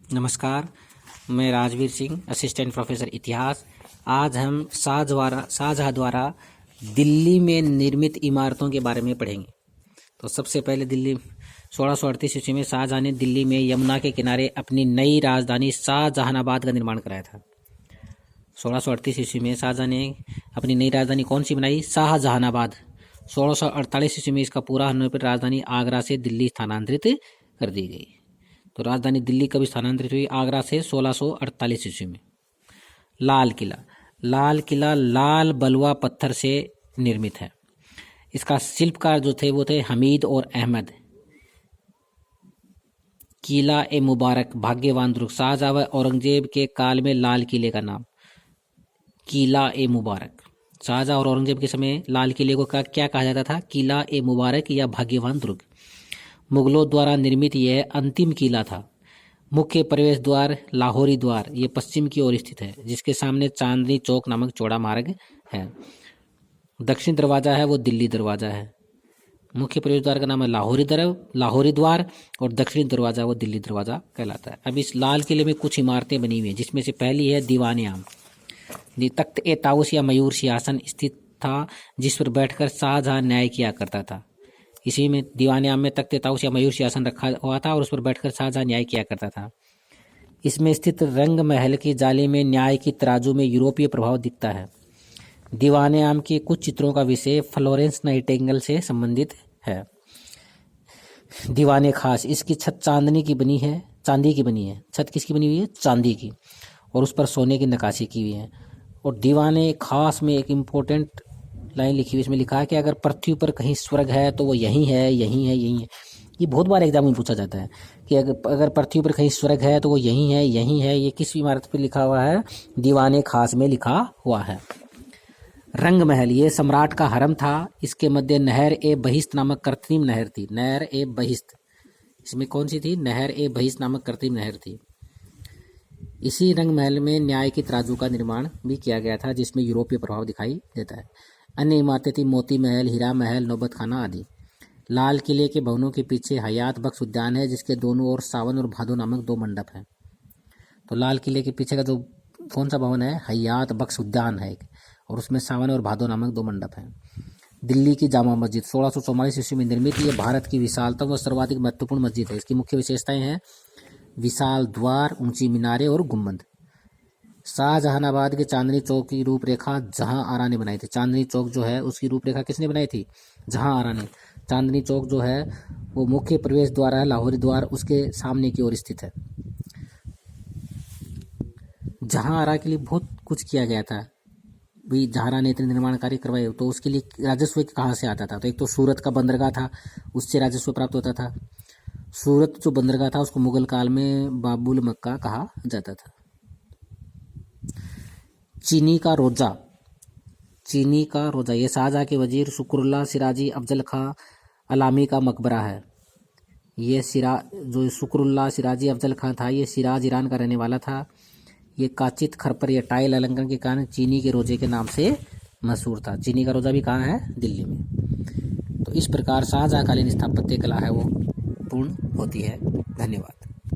नमस्कार, मैं Rajveer Singh, assistant professor इतिहास। आज हम शाहजहाँ द्वारा दिल्ली में निर्मित इमारतों के बारे में पढ़ेंगे। तो सबसे पहले दिल्ली 1638 ईस्वी में शाहजहाँ ने दिल्ली में यमुना के किनारे अपनी नई राजधानी शाहजहानाबाद का निर्माण कराया था। 1638 ईस्वी में शाहजहाँ ने अपनी नई राजधानी कौन सी बनाई? शाहजहानाबाद। 1648 ईस्वी में इसका पूरा होने पर राजधानी आगरा से दिल्ली स्थानांतरित कर दी गई। तो राजधानी दिल्ली कब स्थानांतरित हुई? आगरा से 1648 ईस्वी में। लाल किला लाल बलुआ पत्थर से निर्मित है। इसका शिल्पकार जो थे वो थे हमीद और अहमद। किला ए मुबारक भाग्यवान दुर्ग, शाहजहाँ व औरंगजेब के काल में लाल किले का नाम किला ए मुबारक। शाहजहाँ और औरंगजेब के समय लाल किले को क्या कहा जाता था? किला ए मुबारक या भाग्यवान दुर्ग। मुगलों द्वारा निर्मित यह अंतिम किला था। मुख्य प्रवेश द्वार लाहौरी द्वार ये पश्चिम की ओर स्थित है, जिसके सामने चांदनी चौक नामक चौड़ा मार्ग है। दक्षिण दरवाजा है वो दिल्ली दरवाजा है। मुख्य प्रवेश द्वार का नाम है लाहौरी द्वार और दक्षिणी दरवाजा वो दिल्ली दरवाजा कहलाता है। अब इस लाल किले में कुछ इमारतें बनी हुई हैं, जिसमें से पहली है दीवान आम। तख्त ए ताउस या मयूर सिंहासन स्थित था, जिस पर बैठकर शाहजहाँ न्याय किया करता था। इसी में दीवान आम में तख्त ताउस या मयूर सिंहासन रखा हुआ था और उस पर बैठकर शाहजहाँ न्याय किया करता था। इसमें स्थित रंग महल की जाली में न्याय की तराजू में यूरोपीय प्रभाव दिखता है। दीवान आम के कुछ चित्रों का विषय फ्लोरेंस नाइटिंगेल से संबंधित है। दीवान खास, इसकी छत चांदी की बनी है। छत किसकी बनी हुई है? चांदी की, और उस पर सोने की नक्काशी की हुई है। और दीवान खास में एक इम्पोर्टेंट लाइन लिखी हुई, इसमें लिखा है कि अगर पृथ्वी पर कहीं स्वर्ग है तो वो यहीं है। ये बहुत बार एग्जाम में पूछा जाता है कि अगर पृथ्वी पर कहीं स्वर्ग है तो वो यहीं है। ये किस इमारत पर लिखा हुआ है? दीवान खास में लिखा हुआ है। रंग महल ये सम्राट का हरम था। इसके मध्य नहर ए बहिश्त नामक कृत्रिम नहर थी। नहर ए बहिश्त इसमें कौन सी थी? नहर ए बहिश्त नामक कृत्रिम नहर थी। इसी रंग महल में न्याय की तराजू का निर्माण भी किया गया था, जिसमें यूरोपीय प्रभाव दिखाई देता है। अन्य इमारतें थी मोती महल, हीरा महल, नौबत खाना आदि। लाल किले के भवनों के पीछे हयात बख्श उद्यान है, जिसके दोनों ओर सावन और भादो नामक दो मंडप हैं। तो लाल किले के पीछे का जो कौन सा भवन है? हयात बख्श उद्यान है एक, और उसमें सावन और भादो नामक दो मंडप हैं। दिल्ली की जामा मस्जिद 1644 ईस्वी में निर्मित, ये भारत की विशालतम व सर्वाधिक महत्वपूर्ण मस्जिद है। इसकी मुख्य विशेषताएं हैं विशाल द्वार, ऊंची मीनारें और गुंबद। शाहजहानाबाद के चांदनी चौक की रूपरेखा जहां आरा ने बनाई थी। चांदनी चौक जो है उसकी रूपरेखा किसने बनाई थी? जहां आरा ने। चांदनी चौक जो है वो मुख्य प्रवेश द्वार है, लाहौरी द्वार उसके सामने की ओर स्थित है। जहां आरा के लिए बहुत कुछ किया गया था भाई। जहां ने इतने निर्माण कार्य करवाए, तो उसके लिए राजस्व कहाँ से आता था? तो एक तो सूरत का बंदरगाह था, उससे राजस्व प्राप्त होता था। सूरत जो बंदरगाह था उसको मुगल काल में बाबुल मक्का कहा जाता था। चीनी का रोजा ये शाहजहाँ के वजीर शुक्रुल्लाह सिराजी अफजल खां अलामी का मकबरा है। ये जो शुक्रुल्लाह सिराजी अफजल खां था, ये सिराज ईरान का रहने वाला था। ये काचित खरपर या टाइल अलंकरण के कारण चीनी के रोजे के नाम से मशहूर था। चीनी का रोजा भी कहाँ है? दिल्ली में। तो इस प्रकार शाहजहाँ कालीन स्थापत्य कला है वो पूर्ण होती है। धन्यवाद।